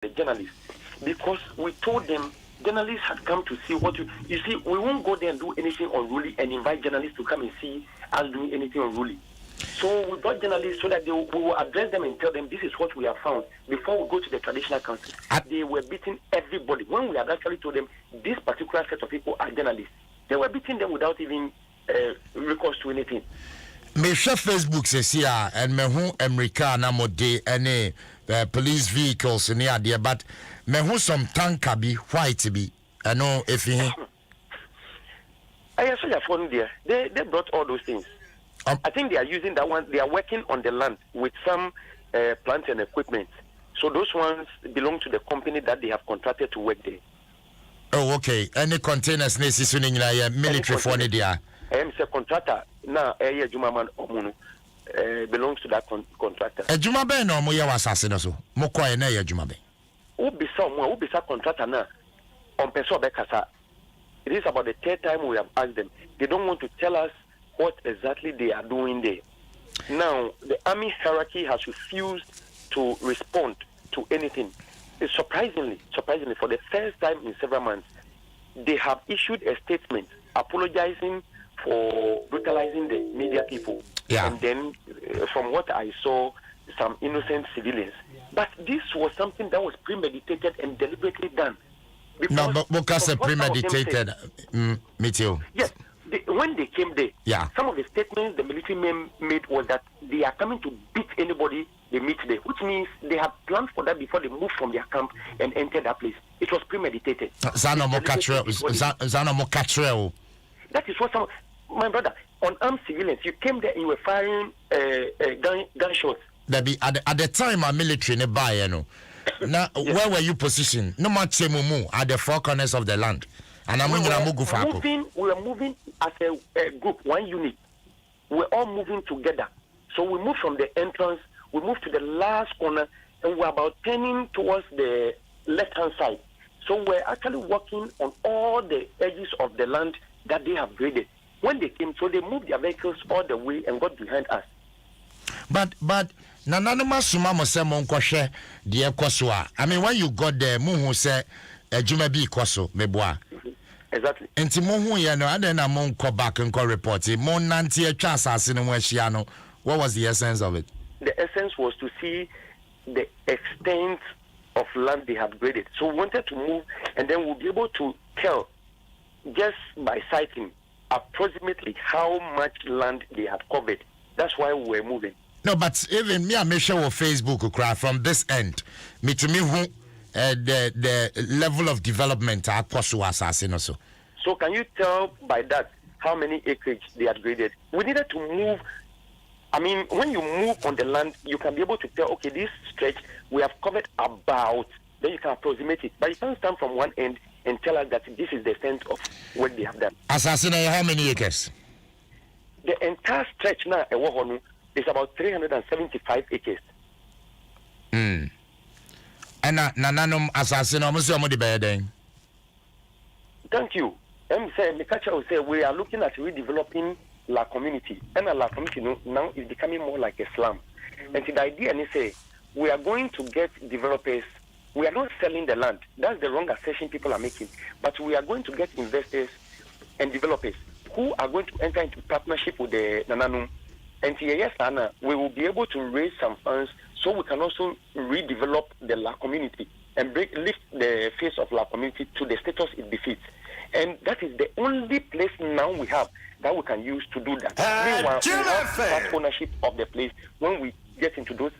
the journalists because we told them journalists had come to see what you see. We won't go there and do anything unruly and invite journalists to come and see us doing anything unruly. So we brought journalists so that we will address them and tell them this is what we have found before we go to the traditional council. They were beating everybody. When we had actually told them this particular set of people are journalists, they were beating them without even recourse to anything. Me share Facebook says here and me who America na mode any police vehicles near there, but me who some tanker be white be. I know if he. I saw your phone there. They brought all those things. I think they are using that one. They are working on the land with some plants and equipment. So those ones belong to the company that they have contracted to work there. Oh, okay. Any containers necessary military for any there. I am a contractor now. Jumaman Omunu belongs to that contractor. A Jumabe no mo ya assassin so. Mo kwa na ya Jumabe. Ubisa contractor now. On peso bekasa. It is about the third time we have asked them. They don't want to tell us what exactly they are doing there. Now, the army hierarchy has refused to respond to anything. Surprisingly, for the first time in several months, they have issued a statement apologizing for brutalizing the media people. Yeah. And then, from what I saw, some innocent civilians. But this was something that was premeditated and deliberately done. No, but because premeditated, me too. Yes. When they came there, some of the statements the military men made was that they are coming to beat anybody they meet there, which means they have planned for that before they moved from their camp and entered that place. It was premeditated. That is what some, my brother, unarmed civilians, you came there and you were firing gunshots. At the time, our military ne buy, you know. Now, where were you positioned? No much at the four corners of the land. And I'm we were moving as a group, one unit. We're all moving together. So we moved from the entrance, we moved to the last corner, and we're about turning towards the left-hand side. So we're actually walking on all the edges of the land that they have graded. When they came, so they moved their vehicles all the way and got behind us. But nananuma suma mo se mo nkwohwe de ekoso a. I mean, when you got there, mu say adwuma bi ikoso meboa. Exactly. Enti mo hu ye no ade na mo nko back nko report. Mo nante atwa asase no mo ahia no. What was the essence of it? The essence was to see the extent of land they have graded. So we wanted to move and then we'll be able to tell just by sighting approximately how much land they have covered. That's why we're moving. No, but even me, I make sure on Facebook cry from this end. Me to me who the level of development are possible assassin also. So can you tell by that how many acreage they had graded? We needed to move. I mean, when you move on the land, you can be able to tell, okay, this stretch we have covered about. Then you can approximate it, but you can't stand from one end and tell us that this is the extent of what they have done. Assassin, how many acres? The entire stretch now is about 375 acres. And nananum assassin almost the bed. Thank you. Mikacha will say we are looking at redeveloping La Community. And La Community now is becoming more like a slum. And the idea is say we are going to get developers. We are not selling the land. That's the wrong assertion people are making. But we are going to get investors and developers who are going to enter into partnership with the Nananum. And yes, Anna, we will be able to raise some funds so we can also redevelop the La Community and lift the face of La Community to the status it befits. And that is the only place now we have that we can use to do that. Meanwhile, we have part ownership of the place when we get into those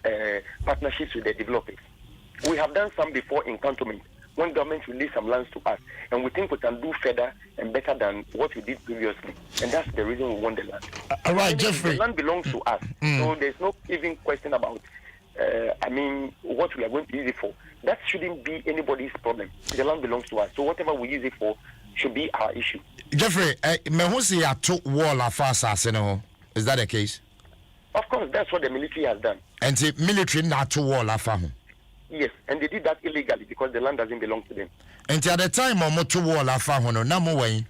partnerships with the developers. We have done some before in cantonment when government released some lands to us, and we think we can do further and better than what we did previously. And that's the reason we want the land. All right, Jeffrey. The land belongs to us, so there's no even question about what we are going to use it for. That shouldn't be anybody's problem. The land belongs to us, so whatever we use it for should be our issue. Jeffrey, me who say I took wall of assassin? Is that the case? Of course, that's what the military has done. And the military not to wall of Yes, and they did that illegally because the land doesn't belong to them. And at the time, I'm to wall of no more way.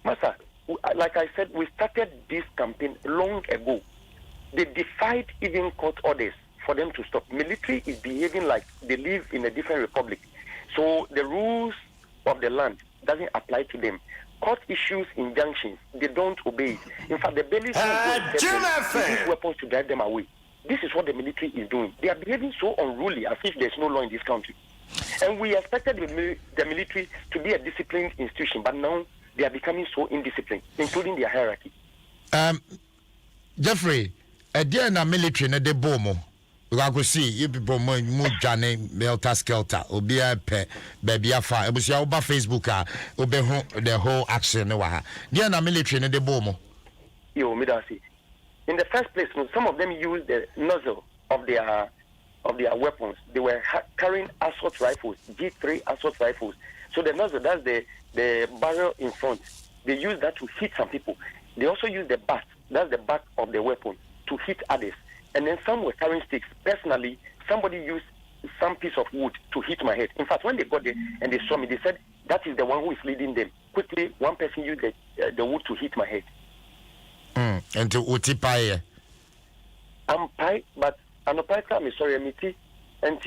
Master, like I said, we started this campaign long ago. They defied even court orders for them to stop. Military is behaving like they live in a different republic. So the rules of the land doesn't apply to them. Court issues injunctions, they don't obey it. In fact, the bailiffs use weapons to drive them away. This is what the military is doing. They are behaving so unruly as if there's no law in this country. And we expected the military to be a disciplined institution, but now they are becoming so indisciplined, including their hierarchy. Jeffrey, a dear na military na de bomo. We see you people more jane melta skelter obia pe baby afa ebusia oba Facebook obe the whole action no ha dear na military na de bomo. Yo, me see. In the first place, some of them used the nozzle of their weapons. They were carrying assault rifles, G3 assault rifles. So the nozzle, that's the barrel in front. They use that to hit some people. They also use the bat, that's the back of the weapon, to hit others. And then some were carrying sticks. Personally, somebody used some piece of wood to hit my head. In fact, when they got there and they saw me, they said, that is the one who is leading them. Quickly, one person used the wood to hit my head. And to utipaye. I'm pie, but I'm I'm sorry, I'm and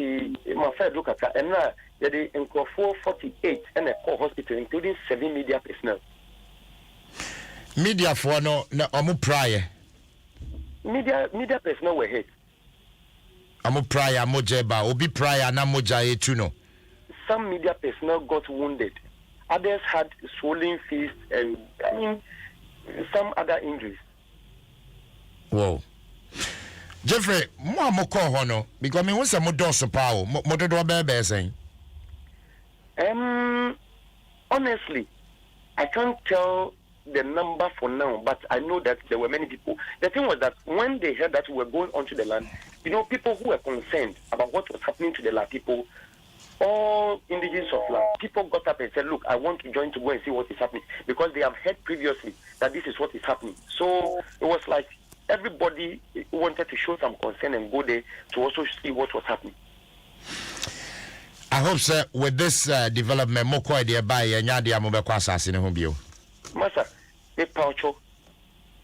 my friend look at that. And now, they in 448 and a core hospital, including 7 media personnel. Media for no prior. Media personnel were hit. Amu prior mojeba obi prior na moja etuno. Some media personnel got wounded. Others had swollen fists and some other injuries. Whoa. Jeffrey, mo call hono because me won't say mo do so power. Mo do be saying. Honestly, I can't tell the number for now, but I know that there were many people. The thing was that when they heard that we were going onto the land, people who were concerned about what was happening to the land, people, all indigenous of land, people got up and said, look, I want to join to go and see what is happening, because they have heard previously that this is what is happening. So it was like everybody wanted to show some concern and go there to also see what was happening. I hope, sir, with this development, more quite by Nyadia Mobile Assassin whom you. Master,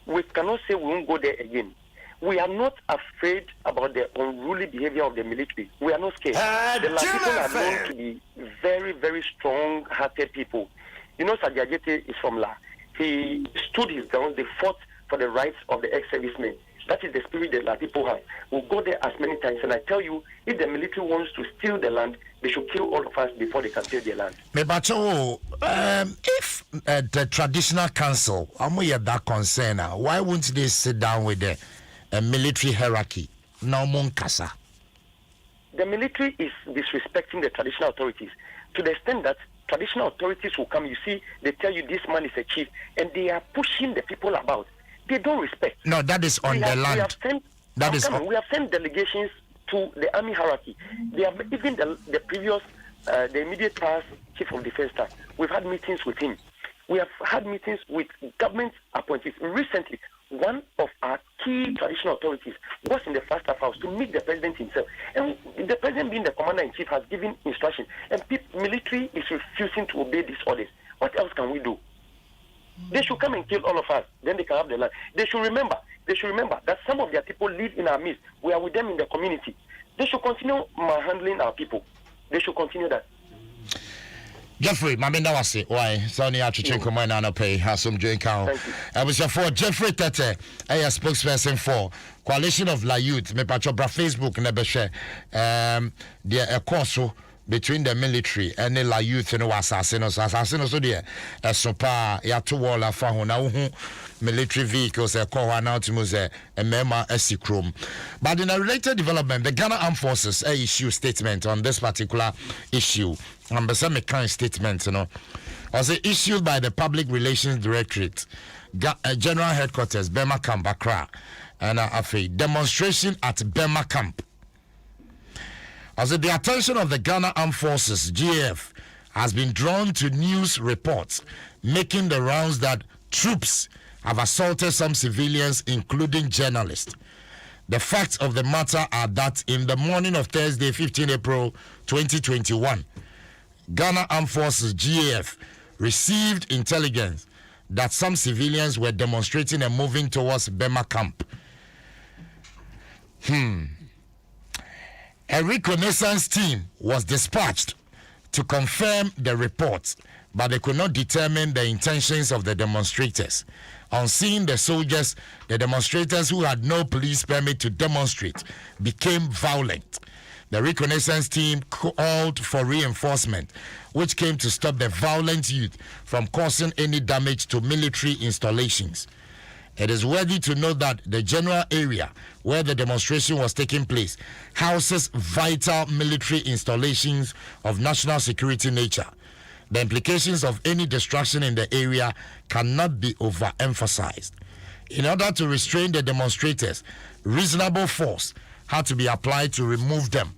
we cannot say we won't go there again. We are not afraid about the unruly behavior of the military. We are not scared. The people are known to be very, very strong-hearted people. Sajajete is from La. He stood his ground. They fought for the rights of the ex-servicemen. That is the spirit that La people have. We'll go there as many times. And I tell you, if the military wants to steal the land, they should kill all of us before they can steal the land. If the traditional council, I'm that concern, why wouldn't they sit down with the military hierarchy? No Monkasa. The military is disrespecting the traditional authorities to the extent that traditional authorities will come. You see, they tell you this man is a chief, and they are pushing the people about. They don't respect. No, that is on the land. We have sent delegations to the army hierarchy. They have even the previous, the immediate past chief of defense staff. We've had meetings with him. We have had meetings with government appointees. Recently, one of our key traditional authorities was in the first staff house to meet the president himself. And the president, being the commander-in-chief, has given instruction. And military is refusing to obey these orders. What else can we do? They should come and kill all of us. Then they can have the land. They should remember that some of their people live in our midst. We are with them in the community. They should continue handling our people. They should continue that. Jeffrey, Mamina was it. Why? Sonny Achichenko Manana pay has some drink out. I was for Jeffrey Tete, a spokesperson for Coalition of La Youth. Me patobra Facebook never share. There a course between the military and the La Youth and assassinos so there. So pa ya to wall la fa ho na wo military vehicles e call now to muse a mema esikrom. But in a related development, the Ghana Armed Forces issue statement on this particular issue. And the same kind statement, was issued by the Public Relations Directorate, General Headquarters, Bema Camp, Accra, and a demonstration at Bema Camp. As the attention of the Ghana Armed Forces, GAF, has been drawn to news reports making the rounds that troops have assaulted some civilians, including journalists. The facts of the matter are that in the morning of Thursday, 15 April 2021, Ghana Armed Forces, GAF, received intelligence that some civilians were demonstrating and moving towards Bema Camp. A reconnaissance team was dispatched to confirm the reports, but they could not determine the intentions of the demonstrators. On seeing the soldiers, the demonstrators who had no police permit to demonstrate became violent. The reconnaissance team called for reinforcement, which came to stop the violent youth from causing any damage to military installations. It is worthy to note that the general area where the demonstration was taking place houses vital military installations of national security nature. The implications of any destruction in the area cannot be overemphasized. In order to restrain the demonstrators, reasonable force had to be applied to remove them.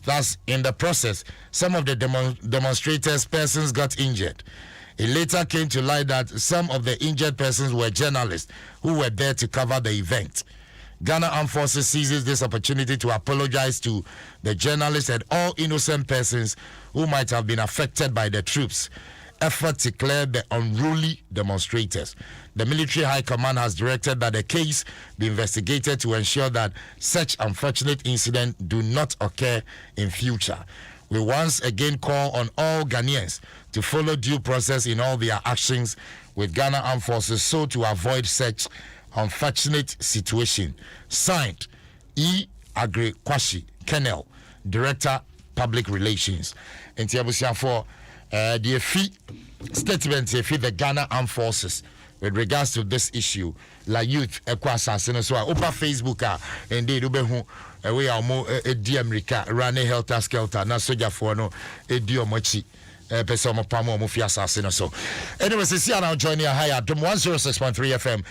Thus, in the process, some of the demonstrators' persons got injured. It later came to light that some of the injured persons were journalists who were there to cover the event. Ghana Armed Forces seizes this opportunity to apologize to the journalists and all innocent persons who might have been affected by the troops' effort to clear the unruly demonstrators. The military high command has directed that the case be investigated to ensure that such unfortunate incidents do not occur in future. We once again call on all Ghanaians to follow due process in all their actions with Ghana Armed Forces so to avoid such unfortunate situation. Signed, E. Agri Kwashi, Kennel, Director, Public Relations. And for the fee statement of the Ghana Armed Forces with regards to this issue, la youth assassin so over Facebook indeed we are more di America running helter skelter na soldier for no ediomochi person mo pamo mo fi assassin so anyway see now joining a higher Adom 106.3 FM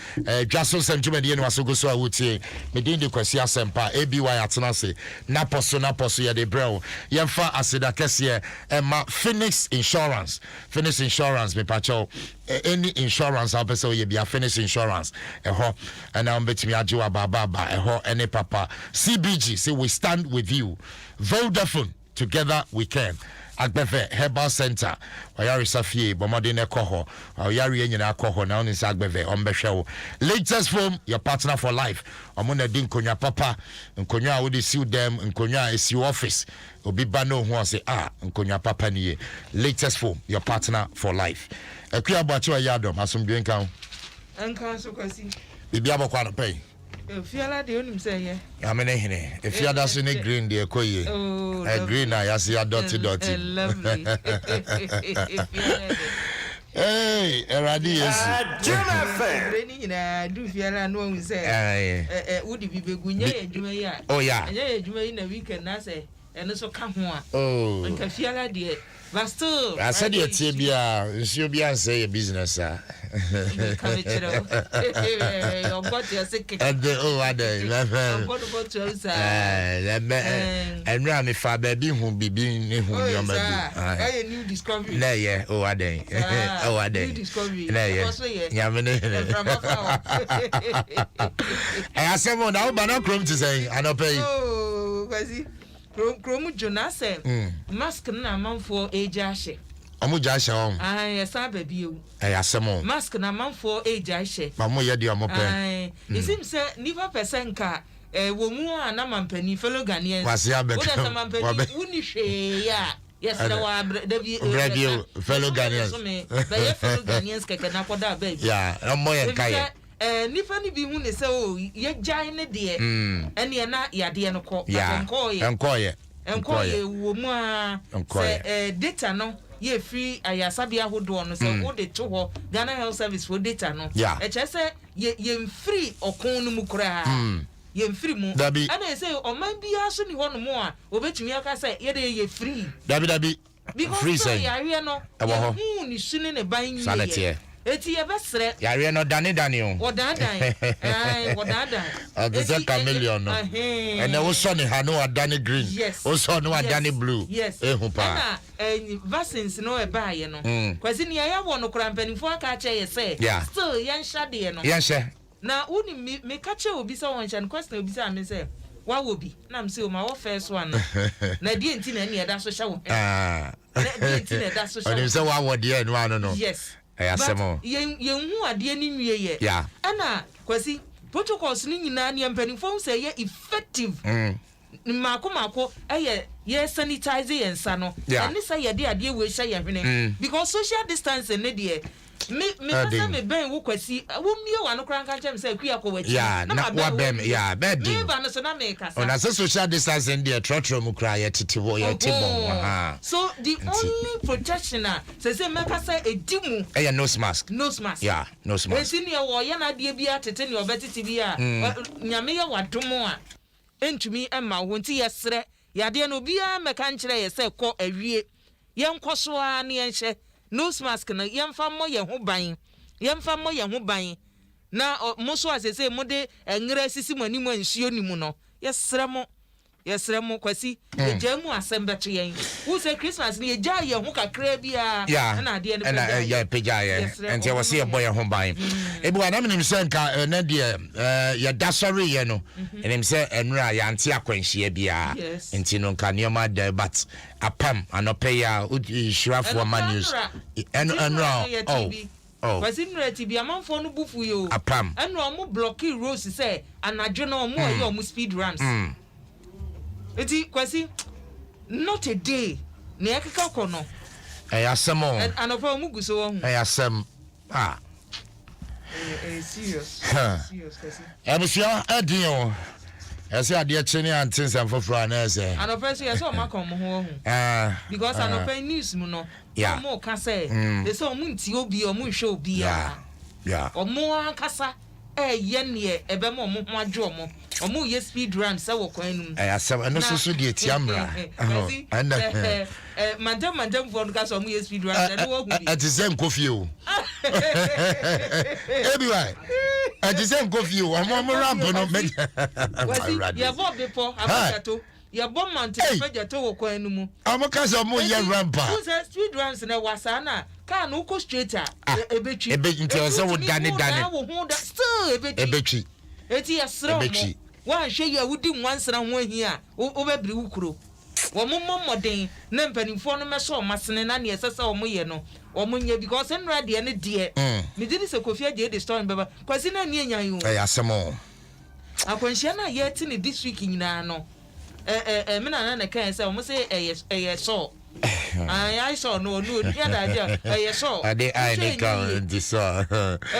Dwaso Nsem jumedi no asogo so awutie medin de kwasi asempa ABY atena se na poso ya de brel yemfa asida kese ma Phoenix Insurance me pacho any insurance also ye be a Phoenix Insurance and I'm betting me ajiwa baba any papa CBG say we stand with you. Vodafone, together we can. Agbeve Herbal Center Oyari Safie Bomodine Koho Oyari Enyina Koho now is Agbeve Ombeshewo. Latest Foam, your partner for life. Omuna din konya papa nkonya wo de siw dem nkonya esi office obi ba no ho say nkonya papa niye. Latest Foam, your partner for life. Akua Bachi wa Adom asomdwen kan anka so kwasi bibi abokwa no pay fiala de onim say ye amene hene if you ada so ne green de ekoye green na ya see dotty lovely hey eradi yesu green na do fiala no we say udi bibegunya adwuma yi a oh yeah anya adwuma yi na weekend na say eno so ka ho a nka fiala de but still I said you tie bia nsuo bia say your business come chiro you got your sick and other what about you sir and me fa baby hu bibi ni hu yo ma bi new discovery na ye other new discovery na ye ya me ne I asemo na ba na krom to say anope kwasi Kromu Jonase mask na manfo eja hye omu ja hye on yes ababi ewu asemo mask na manfo eja hye mamu ye de omo pe it seems say niva person ka wo mu ana mampani fellow Ghanaians kwasi abeka wo da mampani wuni hwe ya yes na wa radio fellow Ghanaians ba ye fellow Ghanaians keke na koda baby yeah omo ye kai nifa ni bi hu ne se o ye gyan ne de ene na yade no ko enkoye wo mu a se data no ye free ayasabi ahodo no se wo de to ho Ghana Health Service for data no e che se ye free okon no mu kura ye free mu ana se o man bia so ni ho no mu a obetumi aka se ye de ye free dabi free say yare no hu ni sune ne ban yi eti ye besre yare no dani o odadan odadan the chameleon no and we saw ni ha no adani green we saw no adani blue ehupa na vaccines no e ba ye no kwasi ni ya wo no kura mpanifo aka che ye say still yan shade no yan she na uni me ka che obi say won chan question obi say me say wa wo bi na me say o ma wo first one na die enti na ni e da so sha wo na die enti na da so sha o say wa wo de no no yes ayasemo yen hu ade ni nwie ye ana kwasi protocols ni nyina ni mpanifo say ye effective mako ye sanitize yensa no and say ye dey ade we hye ye hwene because social distancing ne dey me pesa me ben wo kwasi wo mie wa no kranka chem say akua ko wachi na wa bem bed me ba no so na me kasa ona social distancing dey trotro mu kra ye tete wo ye tibon so the only protection say meka say edimu nose mask nose mask esi ne wo ye na de bia tete ne obetiti bia nyame ye wadomo a entumi emma wo nti yesre yade no bia meka nkire ye say ko awie ye nkoso a ne yenhye nose mask na yemfa mo ye ho ban na mo so asese mo de engra sisi mani mo ansuo ni mu no yesre mo kwasi ejamu asembetwe yen wo say Christmas ni eja ye ho kakra bia na ade ne ya peja ye enti wo say boy ho ban ebu anam nim se nka na de ya dasori ye no enim se enura ya ante akwanhia bia enti no nka nioma de but apam anope ya shirafo manus enura kwasi nura tibia manfo no bufu yo apam enura mo blocky rose say anadwo na omo ye omo speed runs eti kwasi not a day ne akeka kono asemo anofa mu guso wo hu asem serious kwasi ebusia adin ese ade chene antinsan foforo na ese anofa so yeso makom ho hu because anofa news mu no mo ka say they say omu nti obi omu hwe obi omu akasa ye ne ebe mo ho adwo omu ye speed run say wo kwan num asem eno so de tiamra madam for ka so omu ye speed run dey wo hu bi atisen kofi o everywhere atisen kofi o omu ramp no me ye bo bepo abato ye bo mountain fajato wo kwan num omu ka so omu ye rampa who say speed runs na wasana car no go straighter ebetwi nti so wo dane still ebetwi eti yesro mo wa hwe ya wudi nwansra ho ahia wo bebiri wukuro wo mommodden na mpanimfo no meso masene na ne esesa wo moye no wo monye because enra de ne de me didi se kofi age de store beba kwasi na ne enyan yo asemo akwanhia na ye ti ne this week nyina no me na kan say wo say so I saw no yeah that yes so I think this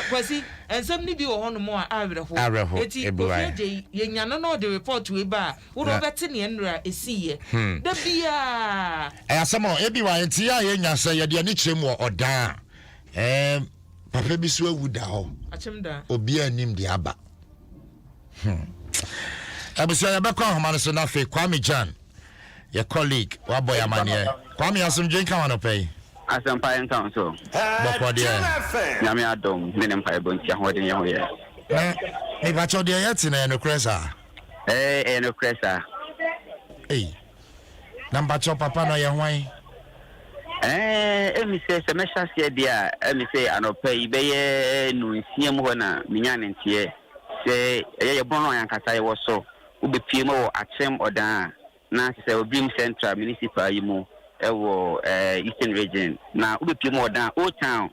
kwasi ensem ni bi wo hono mo a awerho eti ofi ye nyano no the report we ba wo robert ne enra esiye da bia asemo ebi wa enti ya ye nyasa ye de ani kyerem wo odan papa bi so awuda ho achemda obi anim de aba abusia ya bakwa homano so na fe Kwame Jan your colleague waboy amane Kwame asomdwe kan wana pay asampa en kan so boko de nyame adom ne mpa bontia ho de ho ye e ba cho de yeti na no kresa no kresa number cho papa no ye hwan emi se mesha se dia emi se anopa ibe ye no nsiem ho na minya ne ntie se ye bono yankasa ye wo so ubepie mo achem odan na se obrim central municipal yimu ewo eastern region na ubepie mo odan old town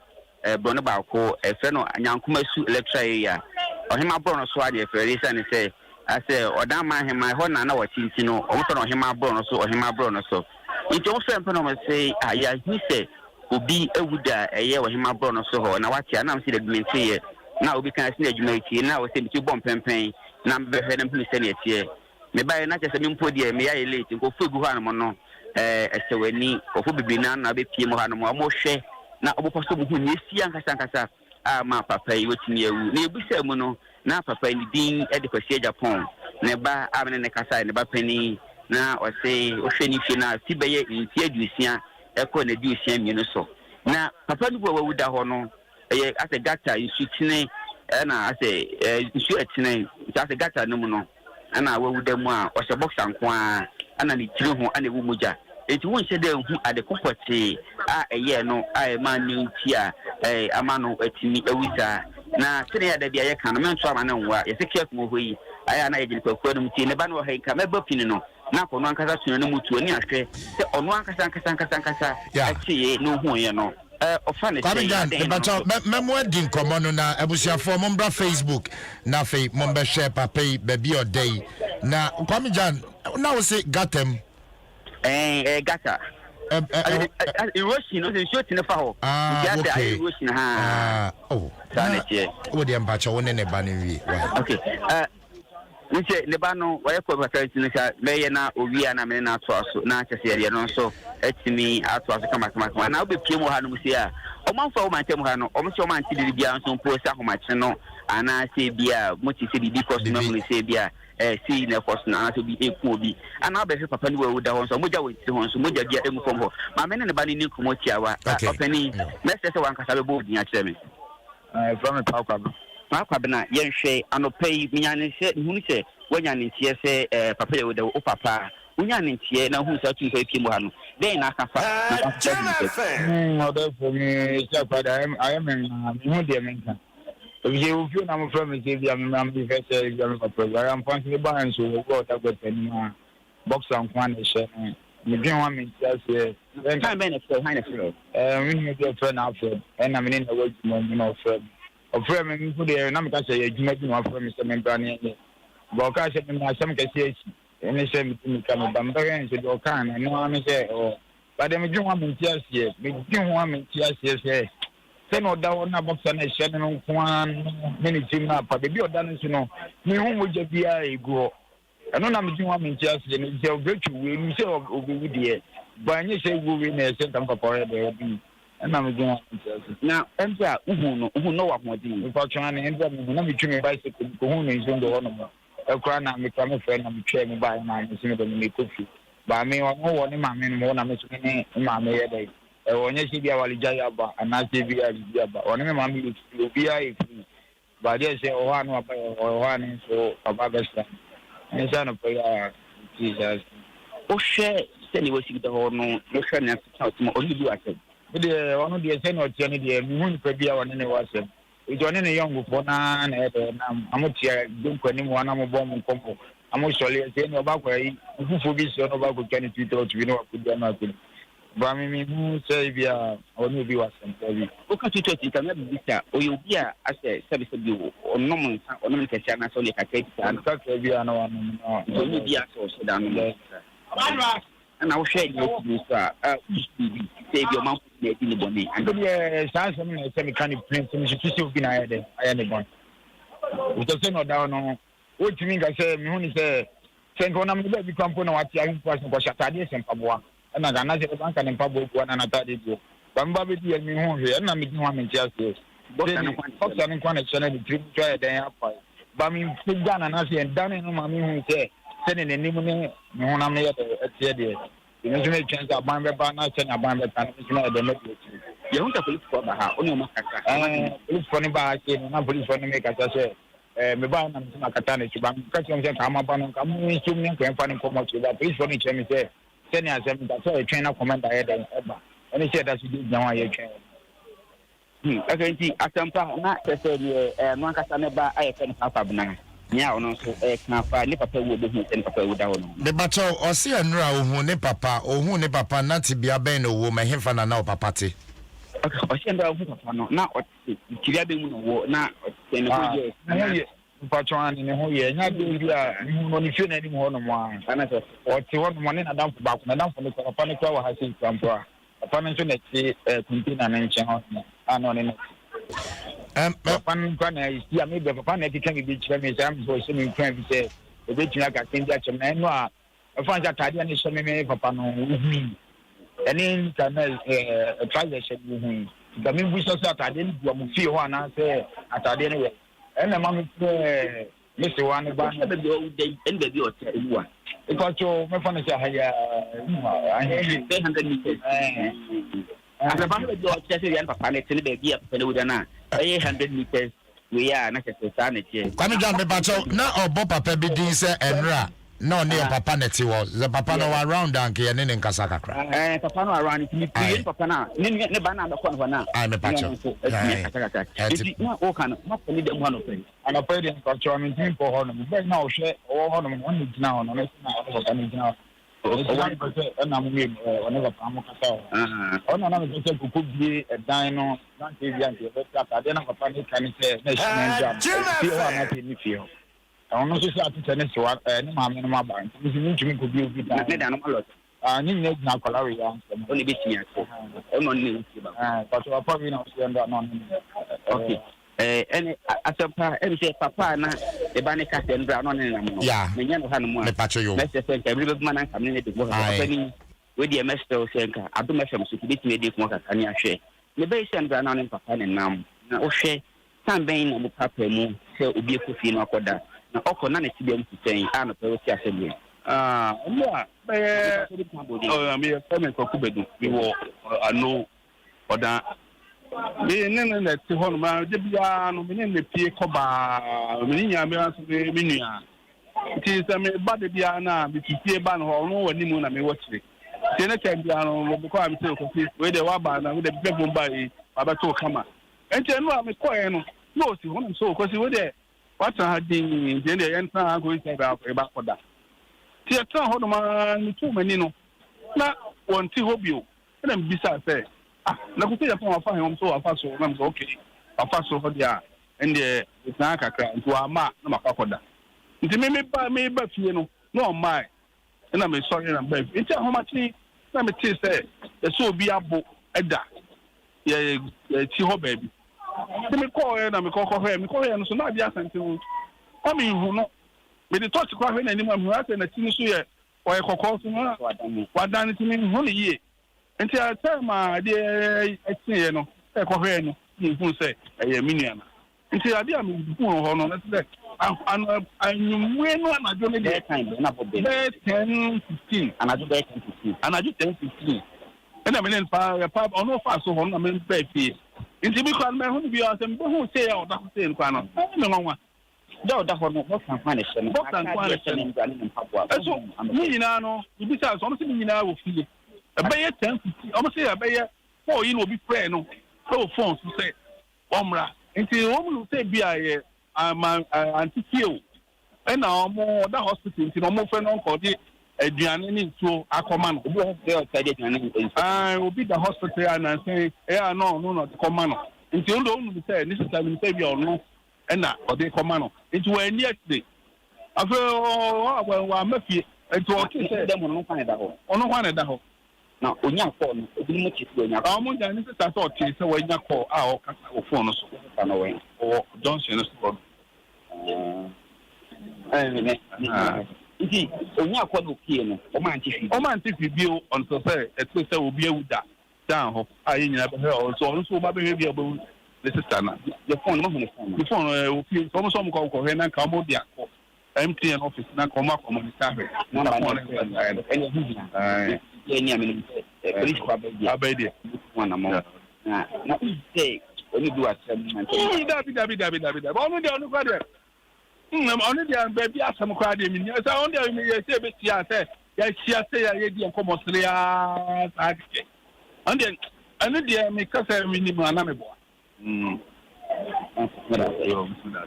bono ba ko efe no anyankoma su electoral area ohima bono so ade efe resa ne se ase odan ma hema ho na watinti no omto no ohima bono so nti o fe mpono mo se aya hi se obi ewuda eye ohima bono so ho na wati anam se document ye na obi kan se na adwuma iti na o se bi bom pempen na mbehwe na mpini se ne etie me bae na chese mimpo die me ya late nko fugu ha no no esewani ofu bibina na be pie mo ha no mo hwe na oboposo bu hu ne esi ankasa ma papa yi wetini ewu na ebusa mu no na papa ni din e de kwasi Japan ne ba amene ne kasa ne ba pani na o se o hwe ni fi na ti beye nti adusia e ko na adusia mienu so na papa ni bo wawuda ho no eye ase gata insutine na ase nsu etine ase gata no mu no ana wawuda mu a o se boxa nko a ana ni tiri ho ana ewu muja enti won se de hu ade kokoti a eye no a ma ni nti a ama no atimi ewusa na tene ya da bia ye kan no menso ama na nwa ye se kias mo hoyi aya na ye gili kwakwa no mti ne ba no ha ka meba pini no na ko no ankasa tunu no mutu ani ahwe se ono ankasa atie no hu ye no ofane se but memo din komo no na abusiafo mo mbra Facebook na fe mo mbe share papa baby or day na Kwame Jan now say gatem gata erosion no se short ne fa ho gata erosion oh what the empacha won ne ba ne wi okay nche ne ba no wa yakọ facility no sha meye na owia na me na ato aso na achese ye no so etimi ato aso kama na obepie mu ha no musi a omanfa o mantem ha no omse o manti de bia nso mpo sa homache no ana se bia mochi se bibi cost no mo se bia see na cost na ana se bi eku obi ana be papa ni wa da ho so moja we ti ho so moja bia emu fom ho ma me ne ba ni nkumo tiawa opani message se wan kasa be bo din a kire me from Papa bena yenhwe anopei minyane hye hunu hye wanyane ntie se papa ye wo o papa wanyane ntie na hu sa tu fa pie mu ha no den na aka fa no that for me so father I am hu de menka obi you feel na mo from me say bia me am be first say bia me papa I am fancy ba and so go ta go tani ma box and kwan hye me bin wa me ntia se then time ben so high na flow we need to friend after and I mean na wo mo no friend ofre me nfu de na me ka say adwuma bi na ofre me say me bra ne ye bo ka say me asem ka say achi ene say me ka me ba me ba yen say do ka na no me say o ba de me dwuma me ntia sie me dwuma me ntia sie say no da wona box na hye no kwan me ni tim na pa be oda no so no me hu mo je bia egu eno na me dwuma me ntia sie ne say obetwu we mi say obewu de ba nye say egu we na say tam papa re de bi na me gina na enza uhu no wa modin ko twa na enza me na me tumi bicycle ko hu no nzo ndo wono mo ekra na me ka me fe na me twa me ba na me sime do me kofi ba me wo ne ma me mo na me sime ne ma me ye dai onye si bia wali jaya ba ana se bia ba one me ma me bia e free ba dia se o ha no ba o ha ne so baba besta ne sa no pa ya Jesus o she se ni wo si do ho no no she na sa o mo oli du ase de ono de se no tie ne de mu pa bia woni ne wasem ijo ne ne yongo fo na ede na amotia dunko ni mu ana mo bom nkompo amo sole se no ba kwa yi fufu bi se no ba ko kani twitter to bi no ko dia na ko ba mi mu se bia ono bi wasem bi o ka twitter ti kan na bi ta o yo bia ase sabi bi ono mo nsa ono mo kesi ana so le ka kai ta na ka bia na wa no ono bia so se da no na wo hwe ni so a say bi o man na di ni boni and the chance me na say me kan print me shi tisi obi na ayede ayene bon we just say no down no o timi ga say me hu ni say nko na me be bi kampo na wati ayi pass ko shatade se mpaboa na ga na se banka ne mpaboa ko na tade bi ba mba be di me hu hwe na me di hu me tia say boxa ne kwan na chana di trip try den apa ba mi pega na na se dan no ma me hu say se ne ni mu ne me hu na me ye tie de you know me chance aban be ba na chen aban be tan me na de me ye hu ta police ko ba ha oni o makaka police ko ni ba ke na police ko ni me ka say me ba na me makata na chuba ka chen chen ka ma ba no ka mu chum ni ko enfa ni ko mo chuba police ko ni che me say ni asem da so e twen na commander ye de ba oni say da su di nwa ye twen akenti asampa na se no akasa me ba aye fen papa bna nya ono so ka fa ni papa wo be hu se ni papa wo da ho no de bacho o se enura ohun ne papa na ti bia ben no wo ma hemfa na o papa te o se enura ohun papa no na o kiriya be mu no wo na o se ne ho ye na ye pacho ani ne ho ye nya de bia ni ho ni fie na ni ho no mo ana so o ti ho no ne na dan ba ko na dan fo ne papa ne kwa wa ha se kampo a papa ne so ne ti container na nche ho ano ne papa na isi a me be papa na kika bi kire me jam so se me kwan bi se e be tuna ka kendi a chema no a fa nja tade na so me papa no hu eni ka na try se hu da me bu so atade ni bu mu fie ho ana se atade ne we ena ma me se wa ne ba na be o de en be bi o te ewa e ko cho me fa na se ha ya 300 meters asa ba me do o te se yan papa ne tele be bi a pele wuda na 100 meters we are na se sa na che Kwame John me bacho na obo papa bi din se enra na oni papa na ti wo the papa no around and ke ne nkasa kakra papa no around ni pie papa na ne ba na ko no na ai me bacho na o kan ma ko ni de mu no pe ana pe de ko cho mi tin ko ho no be na o hwe o ho no mo ni gina ho no na o ko ni gina o wani ko se na mo mi o ne papa mo kasa o na me se ko bi dan no dan te bi an te be ta de na papa ni kan se na shi na jam ti ho na te ni fi ho ono so sa tennis wa ne ma me no ma ba nti ntumi ko bi obi da ne da no malo ni ne na kola we ya oni be tia ko ono ne nti ba but wa pa bi na so ndo no okay any asempa any say papa na e ba ne ka se ndra no ne na mo me nya no ha no mo me pacho yo me se se ka bi be ma na ka me ne de bo papa ni we di emester o se nka Adom FM so bi ti de ko ka kan ya hwe me be se ndra na ne papa ne nam na o hwe san ben na mo papa mu se obi ekofi no akoda na ọkọ na ti dem ti ten a no pe ti asebie no a be me come ko kubedu bi wo ano oda me ne ti ho no ma de bia no me ne pie koba me nya me aso me nua ti se me ba de bia na me ti pie ba no ho no wani mu na me wachire ti ne tem bia no mo ko am se ko fi we de wa ba na we de be bo ba yi ba to kama ente no a me ko e no no si ho no so ko si we de what are the enter going to about for that? Theatre hold man too many no. Not one tea hobby. And then besides say, na kutia from afar home so afar so I'm okay. Afar so for dia and the it's na kakra into ama na makakoda. Nti me ba fie no no my. And I'm sorry na ba. It's how much na me tea say the so bi abo eda. Yeah tea ho baby. Me call na me call no so na dia asante wo o me hu no me de touch kwa hwe na anim am ha se na tini so ye o ye kokko so na wadan tini hu ne ye enti a tema de etie no e ko hwe no ni hu se e ye minua na enti ade am hu ho no na se anyumwe no anajo ne de time na bo be 10:15 anajo 10:15 ena me len pa ono fa so ho na me ba fie nti bi kwa me hu bi asem bo hu se ya oda ko se nkwa no me nwanwa da oda ho no bo kan kwa ne se no bo kan kwa ne se no ngani ne mpaboa eso ni nyina no bi sa so mo se ni nyina wo fie e be ye 10 o mo se e be ye for yi no bi prayer no so phone so se omra nti o mu se bi aye antifio e na o mo da hospital nti no mo fe no ko di aduane ni ntuo akoma no obi ho dey outside aduane ni obi da hospital na say no akoma no nti ondo unu say ni sister mi say bi ono na ode akoma no nti wa ni ati afa wa mafie nti o ki say dem no kwan da ho na onya call no obi mo chi onya call mo da ni sister so ti say wa nya call o kasa o phone so na we o Johnson so nti onya akwa no pie no o man ti fi bio on so say eto say obi ewuda dan ho ayi nyina be o so ba be bi obo the sister na the phone mo the phone o pie so mo ko he na ka mo dia ko MTN office na ko ma ko mo staff na phone ene hu ye ni amene police kwa abedi wana mo na say oni do asem man dabi onu de onu kwa de on the baby asam kwa de mi say on the me say be tia say ya ye di enkomosre ya ake on the anu de me ka say mi ni ma na me bo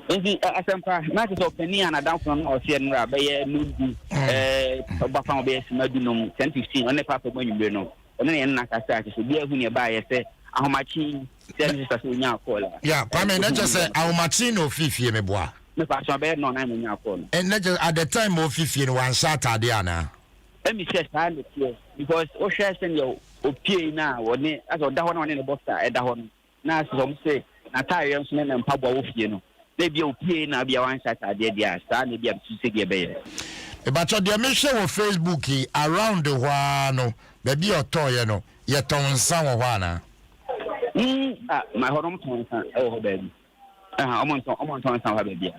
nti asempa na te so pani ana down from o se nra be ye nudu oba fa be simadu no 10:15 on papa mo nyumbe no on ne na ka say so bi ahu ne ba ye say ahomachi say ni sa so nya call ya kwa me na just say ahomachi no fifie me boa me passion be no na me nya call and at the time of fifie no one shot ade ana me say stand here because o share send your opie na woni as o da ho na woni ne boxer e da ho na so mo say na tire nso na mpaboa wo fie no na bia opie na bia wan shot ade dia sa na bia tuse ge be e ba cho dia me share on Facebook around the one no baby otoye no ye ton san wo ana my home ton san e wo baby omon ton san wa baby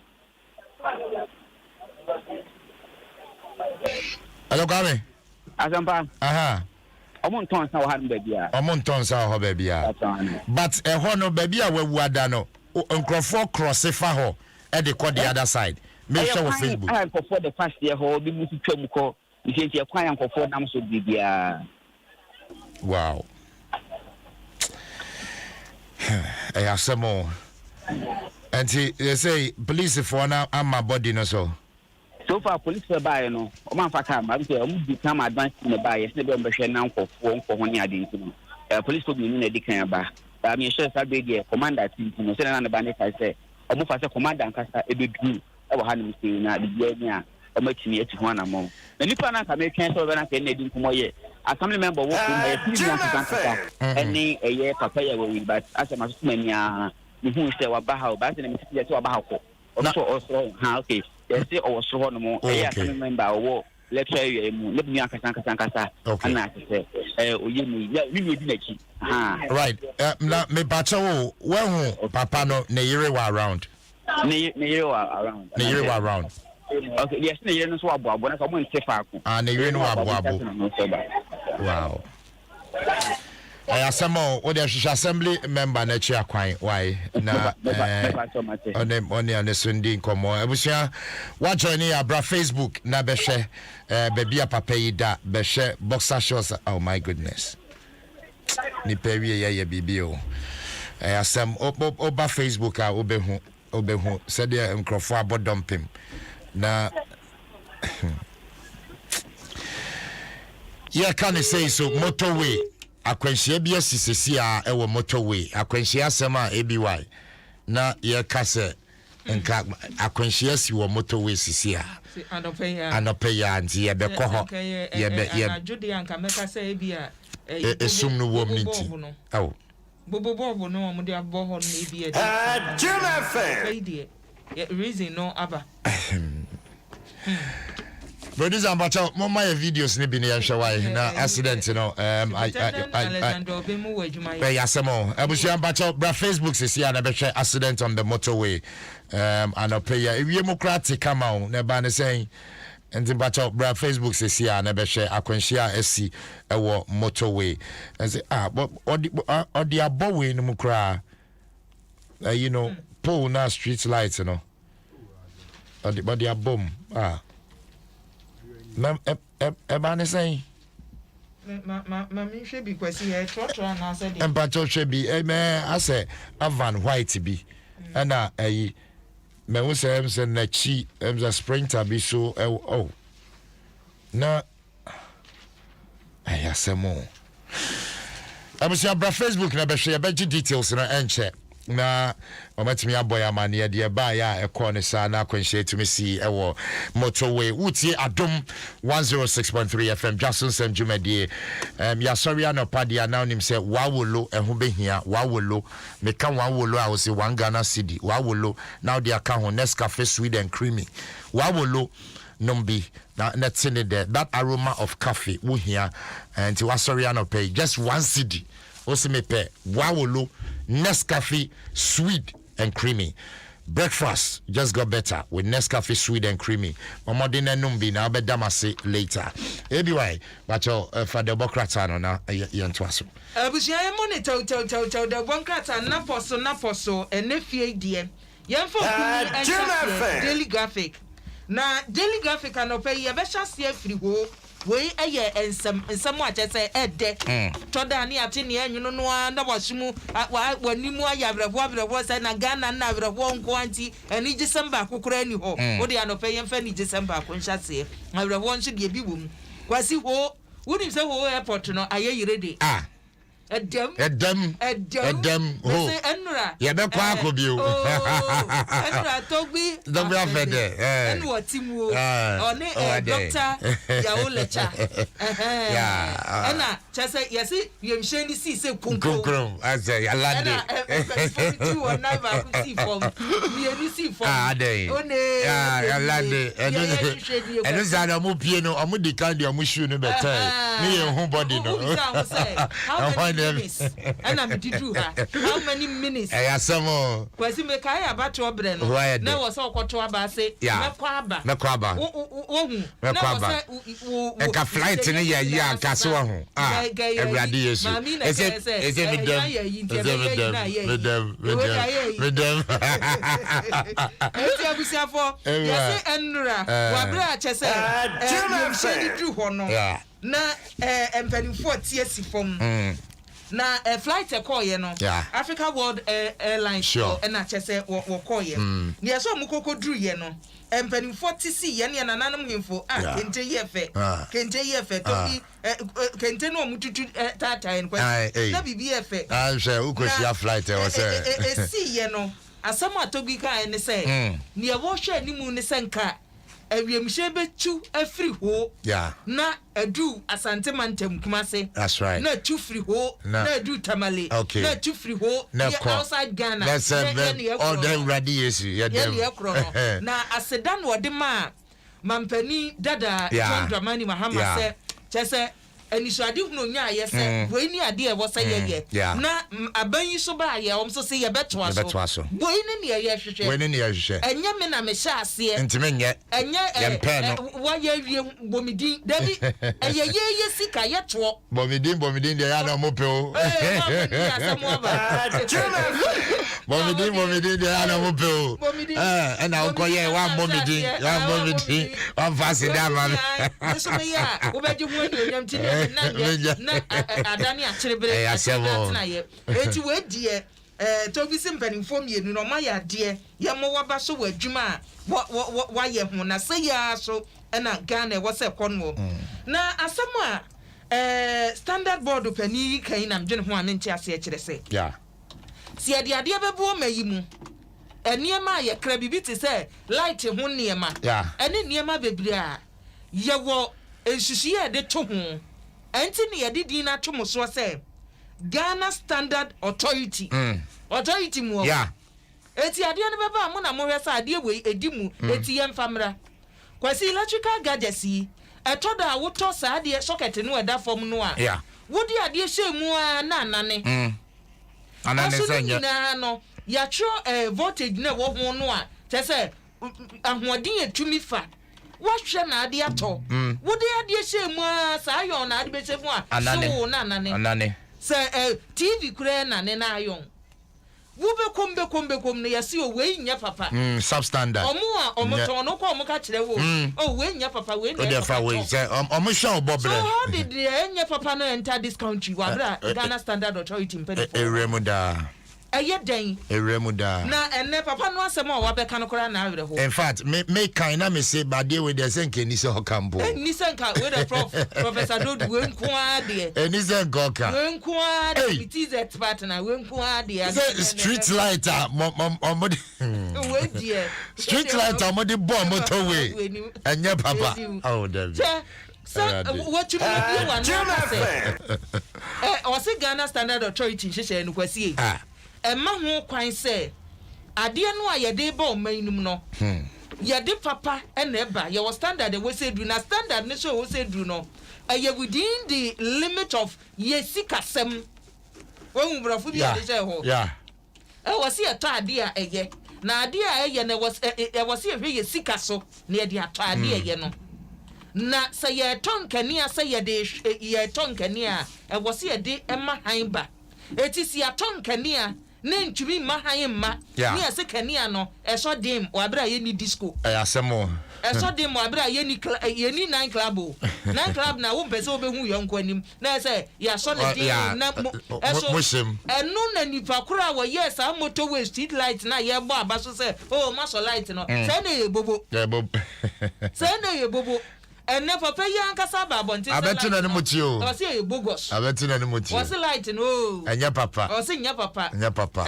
Hello, Gary. Azamba. Omon ton sa wa baby a. Omon ton sa ho baby a. But e ho no baby a wawu ada no. Nkrofo cross fa ho e de ko the other side. Make sure on Facebook. I go for the past year ho bi mu twam ko. Nti e kwan yankofo nam so bibia. Wow. I have some more. And they say police for now and my body no so. So far police buy no. O man fa ka ma say o mu become advance in the buy. Se be o be hwe na nkofo ho ni ade nti no. Police to me na di kan ba. Ba me sure say be there commander team no. Se na na ba ne ka say o mu fa say commander nkasa e be du. ɛwɔ ha no sei na bibia ni a ɔmatumi atu ho anamɔ na nipa na ka metwɛn sɛ ɔbɛna ka na di nkɔmmɔ yɛ assembly member wɔ ko na yɛtumi nya nkasa ɛne ɛyɛ papa yɛ wɔ wi but asɛm aso mani a mehu sɛ waba ha ba sɛ na mesɛ sɛ waba ha kɔ ɔsɔ ha okay yɛsɛ ɔwɔ soro hɔ no mo ɛyɛ assembly member ɔwɔ lecture area mu ne bia nkasa ana sɛ oyɛ mu ni di n'akyi right na me bacha wo when papa no ne yere wa around ne yere wa around okay yes ne yere no so aboabo na so mo nte faako ne yere no aboabo wow asemo wo de hwehwe assembly member na chi akwan why na on Sunday nkomo abusia wa join ya bra Facebook na be hwe baby papa yi da be hwe boxer shorts oh my goodness ni pewie ya bibi o asem oba Facebook a obehu said the nkrofo abodompem na yeah can say so motorway akwanhyia bi asisisi a ewo motorway akwanhyia asema ABY na ye kase nka akwanhyia si wo motorway sisi a anopeya nti ye be ko ho ye be ajudi anka meka se ebia esum no wo minti aw bobo no mo de abo ho no ebia reason no aba Brothers and Bacha, my videos ni bi na yahwe why na accident no I yasemo abusia Bacha bra Facebook sisi na be hwe accident on the motorway anopeya ewiemokratic come on na ba ne say enti Bacha bra Facebook sisi na be hwe akwanhia asi ewo motorway and say odi aboway no mukra you know pole na street lights no odi abom Ebane say ma mi hwe bi kwasi e trotro na say de empacho hwe bi I say avan white bi na ayi me wo say em na chi em sprinter bi so oh na ayasemo abusia bra Facebook na be hwe e be details na enche na omatimi aboy amane de ba ya ekọ ne sa na akwanhye tumi si ewo motorway utie Adom 106.3 FM Dwaso Nsem Jumedie ya sorry anopa dia na onim se wawolo eho behia wawolo meka wawolo a wo se 1 Ghana cedi wawolo now dia ka ho Nescafe sweet and creamy wawolo numbi na netine there that aroma of coffee wo hia and to sorry anopa just 1 cedi Osimepe, wawolo, Nescafe, sweet and creamy. Breakfast just got better with Nescafe, sweet and creamy. Mama dina numbi na abe damase later. Anyway, but for the bokrata na yantwaso. Abusia money tau the bokrata na poso enefie die. Yemfo kuni daily graphic. Na daily graphic anope ye be hwase afiri ho. We eye ensem a chese ede toda ni ate ne anwunu no na wasumu wanimu ayabrebo say na Ghana na abrebo nko anti eni December akokora ni ho wo de anope yemfa ni December akonhyase abrebo nso de bi wom kwasi ho wonim se ho airport no aye yirede Adom ho ye be kwa akobio enura togbi afede enu otimu oni doctor ya olecha ena chese yesi yemsheni si se kunkrum ase yalande tu wona ba ku si form mi si form one yalande enu zana mu pie no omu di kan de omu shoe no betai ni ye hu body no and I'm do her. How many minutes? I asamo. Kwasi me kai abato obre no. Na wo so kwoto aba se mekwaba. Ohun. E ka flight ni ye akase wo ho. Everybody yesu. Is it them. Eti abusia fo. Yesi enura. Wa bra chese. You do ho no. Na empanifo tie si fom. Na flight call ye no Africa World Airlines sure. Na chese wo call ye ne so mukoko dru ye no empany 40c ye ne nananom hemfo kente ye fe to bi kente no mututu tata en kwa na bibi ye fe she ukosia flight e wo se si ye no asama atogi ka ne say ne wo hwe ni mu ne senka awiemhye betu afiri ho na adu asante mantem kumase that's right na tu free ho na adu tamale na tu free ho na outside Ghana that's all them ready yesu na asedan wode ma mampani dada John Dramani Mahama se chese enisuade hunu nya yese we ni ade e wo se ye na aban so ba ye om so se ye beto aso we ni ne ye hwehwe enye me na me sha ase ntime nye enye wa ye wie bomidin dabi eye ye sika ye to bomidin de ya na mo pe o bomidin de ya na mo pe o na o ko ye wa bomidin wa fast da ma so me ya wo beji hu ni onyam ti na adani achirebere na ye eti we die to bi simpani fom ye no ma ya de ye mo waba so wadwuma wa ye hu na se ya so na Ghana wo se konwo na asama standard board pani kan na mdwene ho amente ase a kire se si ade bebu mayi mu eniema ye kra bibi te se light ho niema ene niema bebre a ye wo ensusu ye de to ho enti ne ye didi na to mo so se Ghana Standard Authority authority mu eti ade ne beba mo na mo hwesa ade we edimu eti ye mfamra kwasi electrical gadgets etoda woto sa ade socket no eda form no a wodi ade hye mu a na anane anane sanya na no ya tro voltage na wo ho no a tese ahoden etumi fa wahwe na ade ato wodi ade hye mu a sa ayon na ade be hye mu a so na anane se TV kure na ne na ayon wube kombe ne yasi o we nya papa substandard omo to no ko omo ka kire wo o we nya papa we nya o dey fa we say omo sha obobre so how did the nya papa no enter this country wa Ghana Standard Authority mpede eremuda eye den eremuda na enne papa no asem o wa be kan kora na awre ho in fact me kind na me say bade we dey senke ni se hokambo ni senka we the professor Dodu we nko ade ni senka oka we nko ade it is expert na we nko ade street lighter we die street lighter mo de bomb motorway enye papa oh David so what you mean one say o say Ghana Standard Authority hye no kwasi ma ho kwan say ade no a ye de ba o manum no ye de papa na eba ye was standard we say do na standard ne so we say do no ye within the limit of ye sikasem won brafo bi ade say ho was ye to ade a eye na ade a eye na was ye hwe ye sikaso na ye de ato ade eye no na say ye tonkania say ye de ye tonkania was ye de ema hanba etisi atonkania ne ntumi mahan ma ni ase kania no eso dim wa bra ye ni disco asemo eso dim wa bra ye ni nine club nine club na wo pese obehu yonko anim na ese ya so le dim na eso enu na nipa kura wo yes a motorway street light na ye bo abaso se oh maso light no se na ye bobo se na ye bobo enne papa ya nkasa ba bonte abetu na ne mutio o se ye bogos abetu na ne mutio o se light no enya papa o se nya papa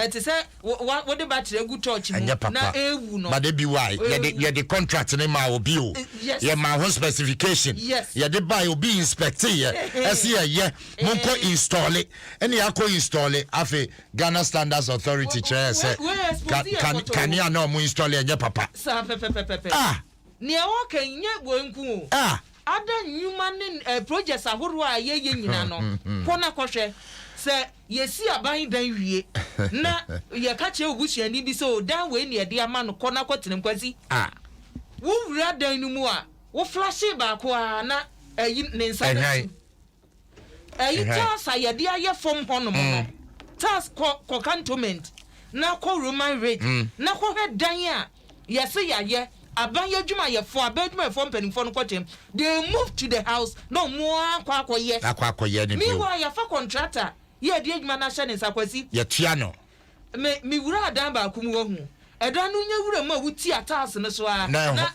eti se wo de battery gu torch mu na ewu no but they be why ye the contract ne ma obi o ye ma ho specification ye de buy obi inspect ye ese ye monko install it ene ya ko install it afi Ghana Standards Authority chair say can ya no mo install enya papa sa pepe ni e wo kan nye bonku ada nyuma ne projects ahoro a ye nyina no kona kohwe se yesi aban dan wie na ye ka che obusuani bi so dan we ne e de ama no kona kwatenem kwasi wo wura dan nu mu a wo flash ba ko a na ayi ne nsa na ayi ta ye de aye fom hono mo task ko cantonment na ko Roman rate na ko he dan a yesi ye abanye adwuma ye fo abadwuma fo mpanimfo no kwatem they move to the house no more akwakoye ni mi wa ya fa contractor ye de adwuma na hye ne sakwasi ye tua no me wura adan ba ku mu wo hu edan no nya wura ma wuti atas ne so a na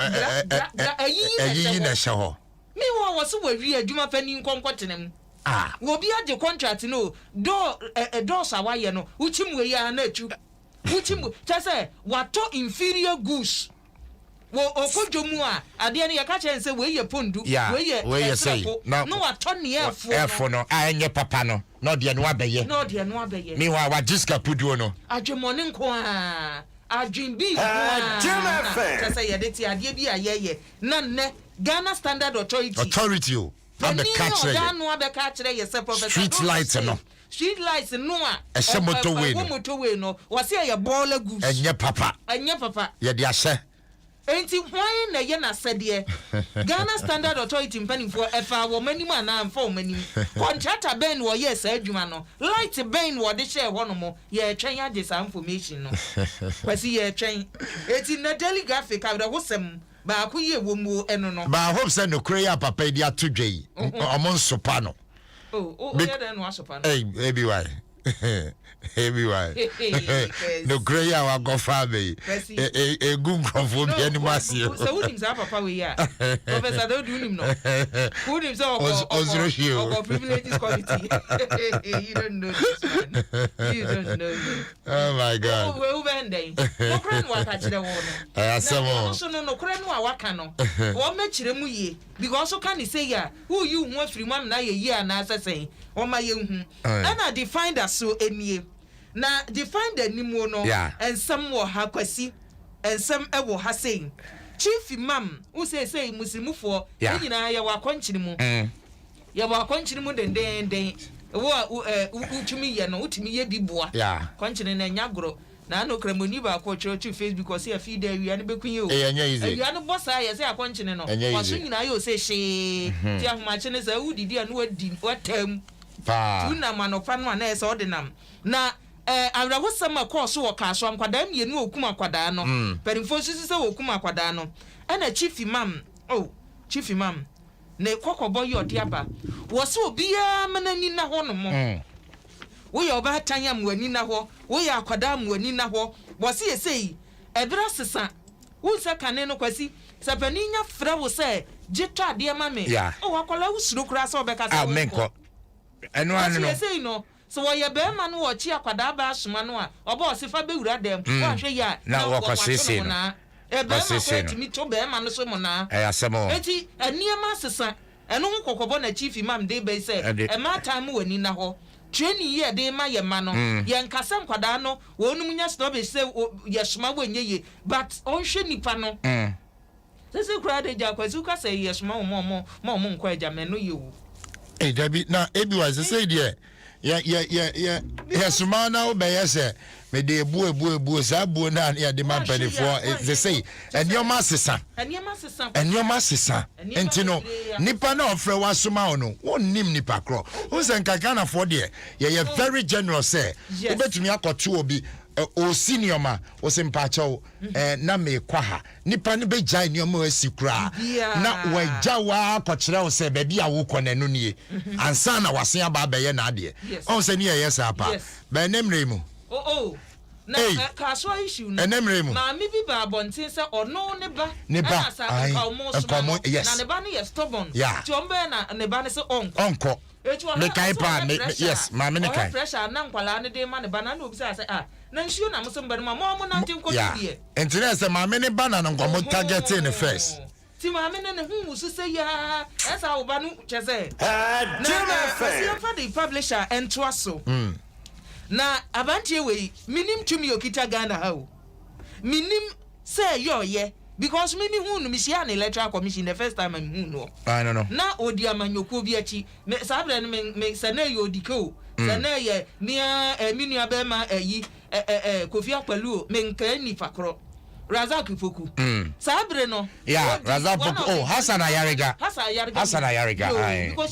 ayi na hye ho mi wa wo so wawi adwuma pani nkonkwotenem wo bi age contract no do sawaye no uchimwe ya na atu wuchim chase wato inferior goods wo okojomu a ade ne yaka chense we ye pondu we ye say no wato ne efo no a enye papa no no de no abeye me wa jiska puduo no adwemone nko a adwimbi chase ye de ti ade bi ayeye na ne Ghana Standard Authority o am the catch street lights no a motorway no was here your baller goose enye papa ye de ahye enti why na ye na sede Ghana Standard Authority mpani for efa wo mani ma na amfa wo mani contractor ben wo yes adwuma no light ben wo de share ho no mo ye twen ade sa information no kwasi ye twen enti na daily graphic a wo sem ba ko ye wo mu eno no ba hope say no prayer papa dia to dwei omon sopa no yeah then was sopa no maybe why no prayer wa go fa be e gun crofo bi ani masio so who him say papa we ya professor do him no who him say or privileges quality you don't know this man you don't know me. Oh my god we been dey no kran wa ka kire wo no asemo so no kran wa waka no wo ma kire mu ye because so can say ya who you won free mam na ye ye na asese o ma ye hu and I defined as so enie na define the nimu no and some wo ha kwasi and some e wo ha saying chief imam who say muslimufo nyina ya wa kwankyiri mu ya wa kwankyiri mu den wo utumi ye no utumi ye biboa kwankyiri na nyagoro na no kramoni ba ko church Facebook o say feed there wi ne bekunye o wi ne bossa ye say akwankyiri no waso nyina ye o say she ti ahoma kye ne say udidi anu wadi watam pa tuna manofa no na say odinam na awra wosama course wo ka so akwada mienu okuma akwada no perimfo sisi se okuma akwada no na chief imam ne kokobo ye ode aba wo se obia manani na ho no mo wo ye oba tanya mwani na ho wo ye akwada mwani na ho wo se ye sei ebra sesa wo se kane no kwasi sapani nya fra wo se gitwa de ma me o akwala usuro kura se obeka se amenko eno anu no sei no so wo ye be ma no wo chi akwada ba asoma no a oba osifa be wura dem wo ahwe ya na wo kwasese no e be ma ko timi to be ma no so mo na asemo enti aniema sesa eno ho kokobo na chief imam de be say e ma time wani na ho training ye de ma ye ma no ye nkasa nkwada no wonum nya stop be say ye soma wenye ye but onhwe nipa no sese kura de ja kwasu ka say ye soma mo nkwa eja me no ye wo David na ebi was say there ya soma na obeye se me de ebu sa bu na ya de man penifo they say enioma sesa enti no nipa na ofre wa soma ono wonnim nipa kro wo se nkaka na for there ye very generous say obetumi akoto obi o senior ma o se mpacho na me kwa ha nipa ne be jai nioma asikura na waja wa akokire o se ba bia wo konanu nie ansa na wase aba ba ye na ade on se ne ye sa pa ba nemre mu na kaswa issue no ma mi bi ba bontin se ono ne ba asa nkomo yes na ne ba ne ye stubborn ti ombe na ne ba ne se onko me kai pa yes ma me ne kai pressure na nkwala ne de ma ne ba na obi say na nsuo na muso mba mo na tin ko die entina se ma me ne ba na nkomo targeting first ti ma me ne hu musu se ya esa oba no chese na fa the publisher entwaso na abantie we minim tumi okita Ghana ha o minim say yoye because me hu no misia na electoral commission the first time I hu no I don't know na odi amanyoko bi achi me sabre no me sanaye odiko sanaye nia minua be ma ayi Kofi Akpalu me nka ni fakro Razak Foku sabre no Razak Foku Hassan Ayariga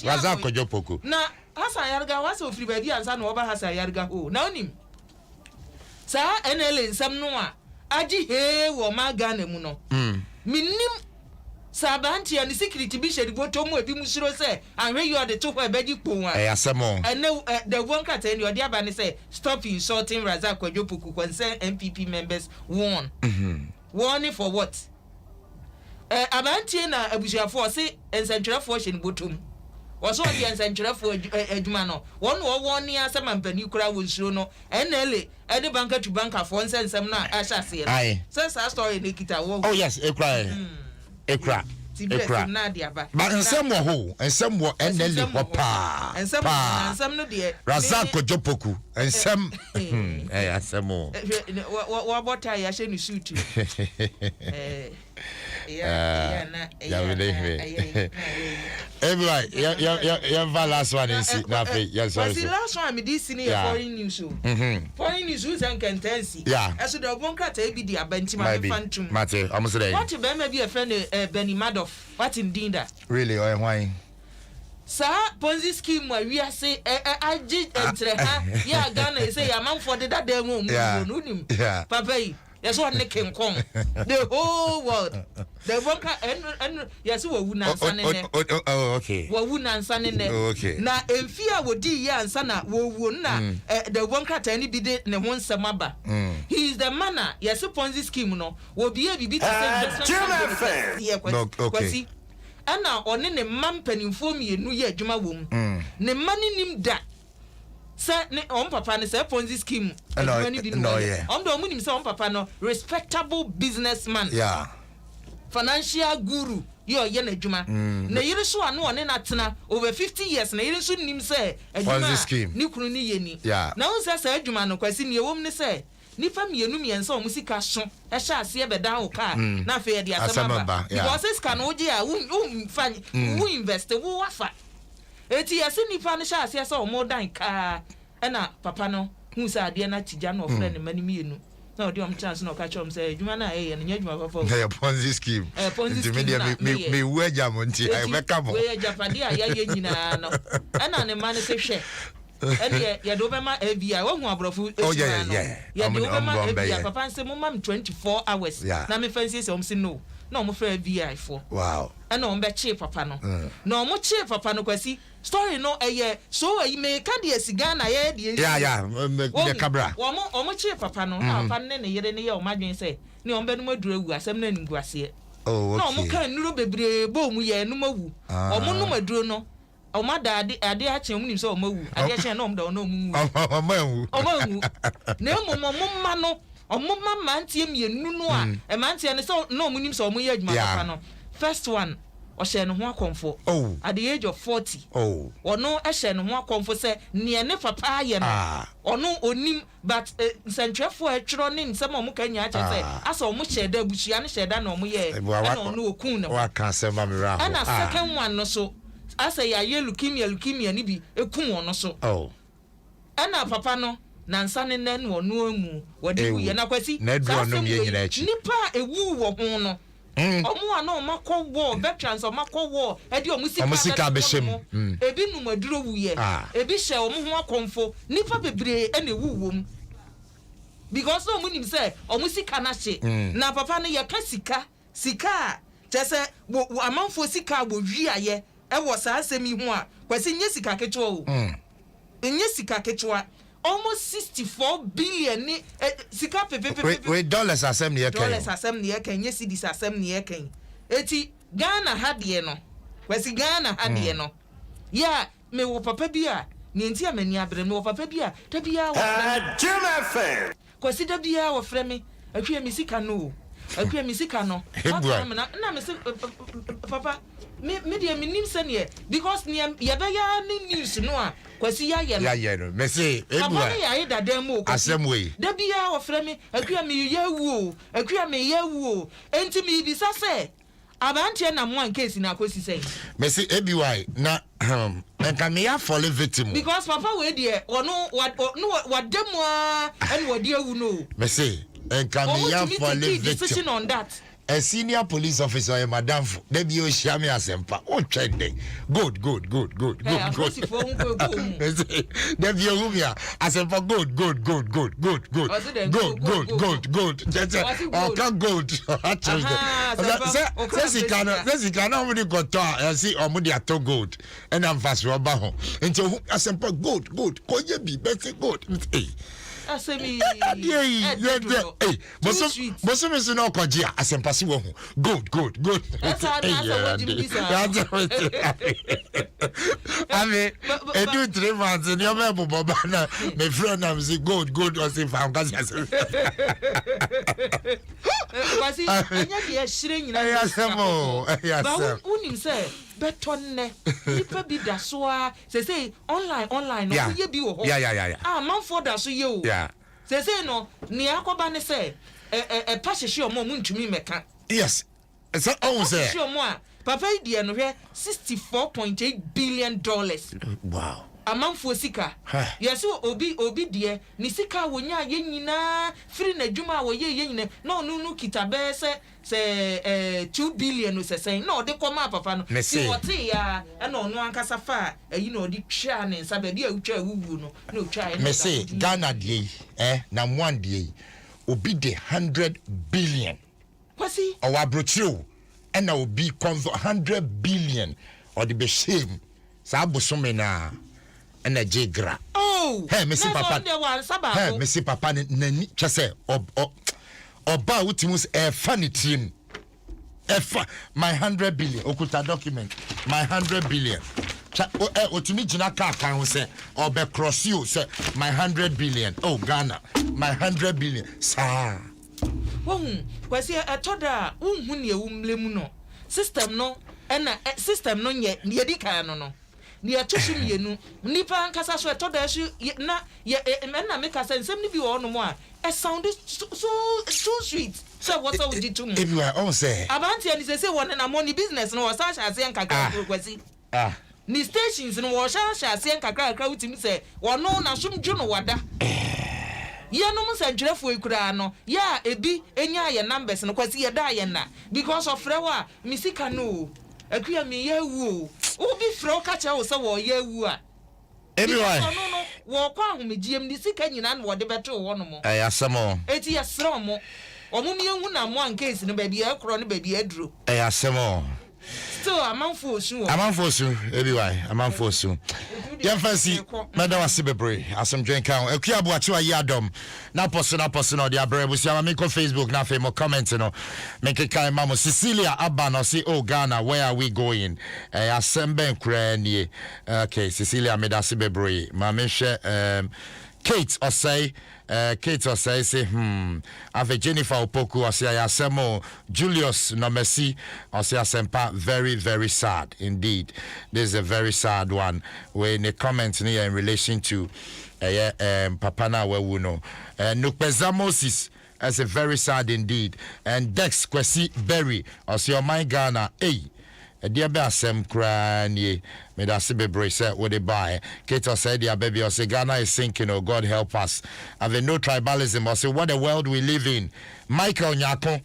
Razak Kojopoku na Hassan Ayariga was ofri baabi ansa na oba Hassan Ayariga na onim sa NL nsam no a agi he wo ma Ghana mu no minim sabanti and security bi shedi boto mu ebi musiro se anwe you de to ho ebeji pon a asemo and the one cat and you dey aba ne say stop insulting Razak Kojopoku concern MPP members warn warning for what abanti na abusuafo se ensentwerefo shedi botom was on the answer for Edmano. One near some company crowd will show no, and Nelly, any banker to banker for 1 cent some now, as I say. Aye, says our story, Nikita. Oh, yes, a cry. But some were who, and some were and Nelly Papa, and some no dear Razako Jopoku, and some some more. What I should shoot you. Everybody, your last one is nothing. Yes, the last one, this senior foreign news. Foreign news and contency. Yeah, as the one cat, be the Benchmark Phantom. Mate, I'm saying, what you may be a friend, Benny Madoff. What indeed that? Really, or why? Sir, Ponzi scheme where we are say, I did enter her. Yeah, Ghana say, I'm out for the that demo. Yeah, Papa. That's what they can come. The whole world. The worker and yes, we would not son in there. Oh, okay. We would not son in there. Okay. Now, if fear would be and sana, we would not. The one cat any be dead, and one samaba. He is the manner. Yes, upon this scheme, no, will be able to be the okay. And now, on any man penny for me, New Year, Juma womb. Ne money nim that. Sir, on papa ne say Ponzi scheme. No, yeah. On the money say on papa no respectable businessman. Yeah. Financial guru. Yo ye na adwuma. Na yire so anu one na tena over 50 years na yire so nim say Ponzi scheme. Ni kunu ni ye ni. Yeah. Na unsa say adwuma no kwasi ne wom ne say nipa mienu miensa omu sika so e sha ase e beda ho ka na fe ye de asema because sika no oje a wo fan wo invest wo wafa. Eti yasi nipa ne sha ase so mo dan ka na papa no hu sa ade na tija no ofre ne mani mienu na odi om chance no ka chom say adwuma na ye ne adwuma papa na Ponzi scheme me wo agya monti I make am we agya pade a ye nyina no na ne man se hwe ene ye do be ma ABI wo hu abrofo yeah ye do be ma ABI papa say mo mam 24 hours na me fancy say om say no na mo fra ABI for wow na om be che papa no na mo che papa no kwasi story no so I me ka de asiga na ye de the cabra omo che papa no na papa ne yere ne ye o madwen say ne om be no maduru agu asem na ningu ase oh okay na omo kan nuro bebre bo mu ye no mawu omo no maduru no omo da ade a chen mu nim say omo wu ade a chen na omo da no mu omo na omo ma no omo ma ntie mienu no a e ma ntie ne so na omo nim say omo ye adwuma papa no first one o she no ho akonfo at the age of 40 ono e she no ho akonfo say ne ne papa aye no ono onim but sentwefo e twro ne nsem omo kanya ache say asa omo sheda abusia ne sheda na omo ye na ono okun ne wa ka se ma me ra ho na second one no so asa ya ye leukemia ni bi ekun ono so na papa no na nsa ne ne no ono amu wode wu ye na kwasi nipa ewu wo ho no omo ana omakọ war veterans omakọ war edi omusika beshem ebi numaduro wuye ebi hye omo ho akonfo nipa bebre ene wuwom because no munim say omusika na hye na papa ne ye ka sika tese amanfo sika bo wiaye e wo sa asemi ho a kwasi nye sika ketewa o nye sika ketewa almost 64 billion ni sika pepe we dollars asem ne kan nye cedis asem ne kan eti Ghana hadie no kwasi Ghana hadie no ya me wo papa bi a ne nti amani abre me wo papa bi a da bia wo Juma fan kwasi da bia wo frɛ me atwa mi sika no na me se papa me dia me nim sene because ne ya ba ya ni news no a kwasi ya ye no me say ebu ya da dem o asem we da bia wo frɛ me akua me ya wu enti me bi sa se abante na mo an case na akosi sei me say ebi why na enka me ya fall victim because papa we dia ono wa demu and wa dia wu no me say enka me ya fall victim on that. A senior police officer, Madam, they be Oshami Asempa. Oh, trending. Good. They be Rumia Asempa. Good. Says he cannot really go to see Omudia to good. And I'm fast Robaho. And so Asempa, good. Koye be better good. Asemi. Hey, bosom is no kojia asempasi wo ho. Good. That's how I mean, I do 3 months in your memo, Bobana. My friend, I'm saying good, or say, found us. Was he? I am shrinking. Yes, unim say, betonne, people be that so. Say, online, no, you be yeah. Ah, man, for that, so you. Yeah. Say, no, Niako Bane say, a passage your mom to me, Mecca. Yes. It's all say. Sure, more. Papa, dear, no, $64.8 billion. Wow. A month for Sika. Yes, Obi, dear, Nisika, when ya yenina, free na Juma, or ye, no, Kitabe, say, 2 billion, was saying, no, they come up, Papa, see what ya, and no one casafa, you know, the chan and Sabadia, no child. Messay, Ghana, now 1 day, Obi de 100 billion. What's he? Or Abrochu, and I will be 100 billion, or the be shame. Sabusumena. And a jigra. Oh, hey, Missy Papa. Hey, Missy Papa, Nani, just say, or Bawutimus, a funny team. My 100 billion, Okuta document, my 100 billion. To me, Jinaka can say, or be cross you, say, my 100 billion. Oh, Ghana, my 100 billion. Sir. Was here a toda, lemuno. System no, and system no yet, Yedika no. Near Tushim Yenu, Nipa and Casa told us you na Mena make us and 70 or no more. It sounded so sweet. So what's all did to me? If you are all say, Abanti and say one and a money business no such as Yanka Quasi. Ni stations in Washa, Yanka crowd to me say, or no, Nashum Juno Wada. Yanom and Jeffrey Kurano, ya, a B, any numbers and Quasi a Diana, because of Frewa, Missika no. Agree me, ye woo. Ubi fro catch out so ye woo. Everyone, no, walk on me, GMDC can you know what the better one more. I ask some more. 80 years strong more. Or Mummy, one case in a baby, a crony baby, a drew. I ask some more. Still, I'm on for sure. I'm on for soon, everyone. I'm on for soon. Young fancy, Madam Sibebre, as some drink count. A Kiabu to a Adom. Now, person, or the Abre, we see our make on Facebook, nothing more comments, you know. Make a kind mamma Cecilia Aban or say, oh, Ghana, where are we going? Assemble Cranny. Okay, Cecilia made us Sibebre. Mamisha, Kate or say, Ave Jennifer Opoku or say Asemo Julius Nomesi or say Asempa, very, very sad indeed. This is a very sad one. When they comment here in relation to Papana Wewuno. Nukpeza Moses as a very sad indeed. And Dex Kwesi Berry or say my Ghana, dear Bassem Cranie, made us be bracelet with a buy. Kato said, dear baby, or say Ghana is sinking, oh God help us. Having no tribalism, or say what a world we live in. Michael Nyako,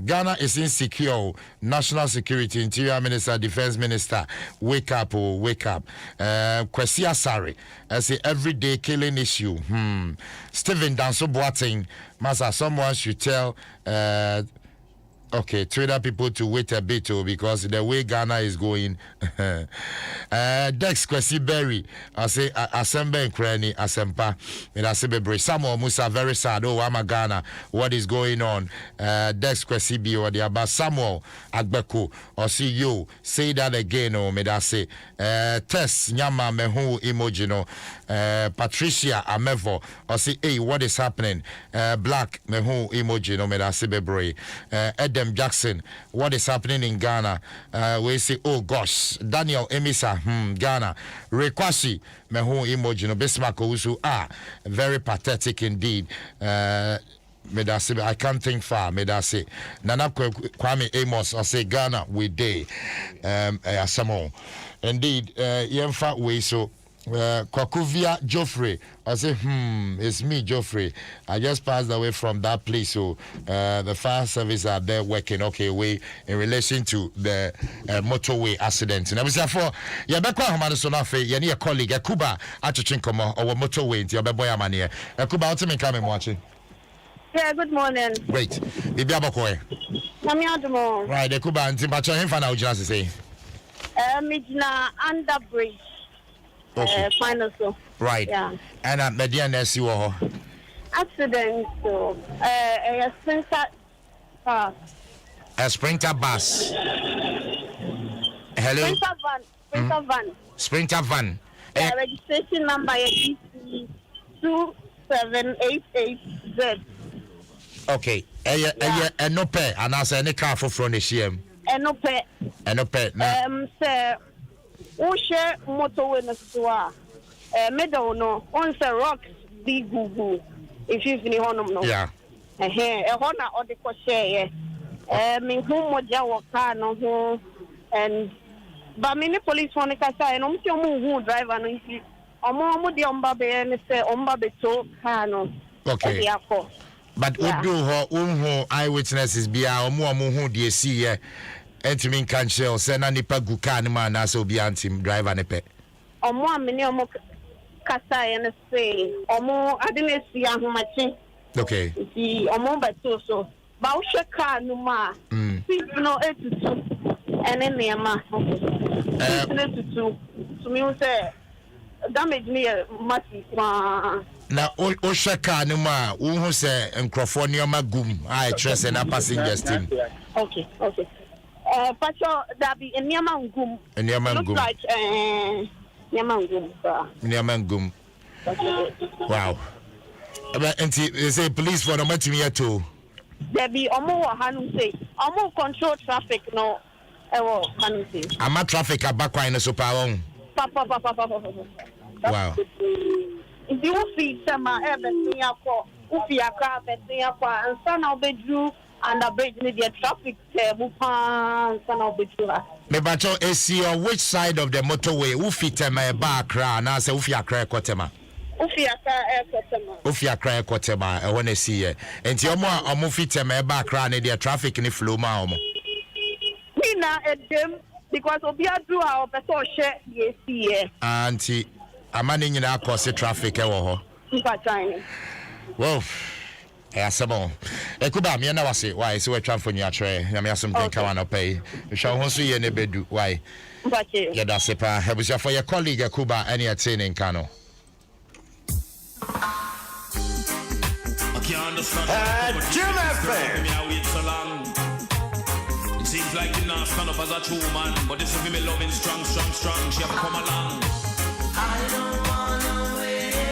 Ghana is insecure. National Security, Interior Minister, Defense Minister, wake up, wake up. Kwesi Asare, as a everyday killing issue. Stephen Danso Boateng, Masa, someone should tell. Okay, Twitter people to wait a bit because the way Ghana is going. Dex Kwesi Berry, I say Asembe and Cranny, Asempa, and Asebe Samuel Musa, very sad. Oh, I'm a Ghana. What is going on? Dex Kwesi B or the Abba Samuel Agbeko, or see you say that again, oh, may I say. Tess Nyama Mehu Emojino, Patricia Amevo, or see, hey, what is happening? Black Mehu Emojino, may I say, Adam Jackson, what is happening in Ghana? We say, oh gosh, Daniel Emisa, Ghana, Rekwasi, Mehu Emoji, no Bismarck Owusu, very pathetic indeed. I can't think far, Medase. Nana Kwame Amos, I say Ghana, we day, Samo. Indeed, Yemfa way so. Kwakuvia Joffrey, I say, it's me, Joffrey. I just passed away from that place, so the fire service are there working, okay, way in relation to the motorway accident. And I was therefore, Yabekwa Hamadasonafe, Yani a colleague, a Kuba, Achichinkomo, or motorway, into Yabeboya Mania. A Kuba, what's me coming watching? Yeah, good morning. Wait, Bibiabokoe. Right, the Kuba and Timpacha, him for now, just say. Midna under bridge. Okay. Final so. Right. Yeah. And Median, as you are. accident. So, a sprinter car. A sprinter bus. Hello. Sprinter van. Sprinter van. Registration number is 2788Z. Okay. No pay. And I say any car for front the CM. No pay. Sir, who share motor in the store? Middle no. On the rocks, big Google. If you finish on them, no. Yeah. A honor or the crochet. Me whom moja waka no and. But many police want to say, and I'm sure who driver no easy. Omo di omba be and say omba be to kano. Okay. But udu ho unho eyewitnesses bia omo hu de see ye. Entimi kan share say na nipa gu car ni man na so bi antim driver ne pe. Omo amene omo kasa and say omo adine si ahomache. Okay. Ti omo be to so. Ba wo hwe car no ma. Please no etutu. Ene nema. To me say damage me massive. Na o sheka no ma wo say nkrofo ne ma gum I trust na passengers team. Okay. Pacho that be niama ngum. Looks like niama ngum. Wow. Enti say police for no matimi ato. There be omo hanu say omo control traffic no. I'm a traffic abakwa in so power. Wow. If you see some everything Ufiaka, and son of Bedru and a bridge with the traffic Bupan, son of Bedru. Mebacho AC on which side of the motorway? Ufitema Bakra, and I say Ufiakra Kotema. Ufiakra Kotema, I want to see it. And Tiomo Omufitema Bakra and the traffic in the flow mao. Because Obiadu our person share yes. Auntie, a man in our course traffic. Well, Sabon. Ekuba, me na say why so we try for your tray. I mean something can pay. We shall also ye ne bedu why. Yeah, that's it. Have you for your colleague Ekuba any attaining cano? I can't understand. Seems like you not stand up as a true man, but this will be me loving strong. She have come along.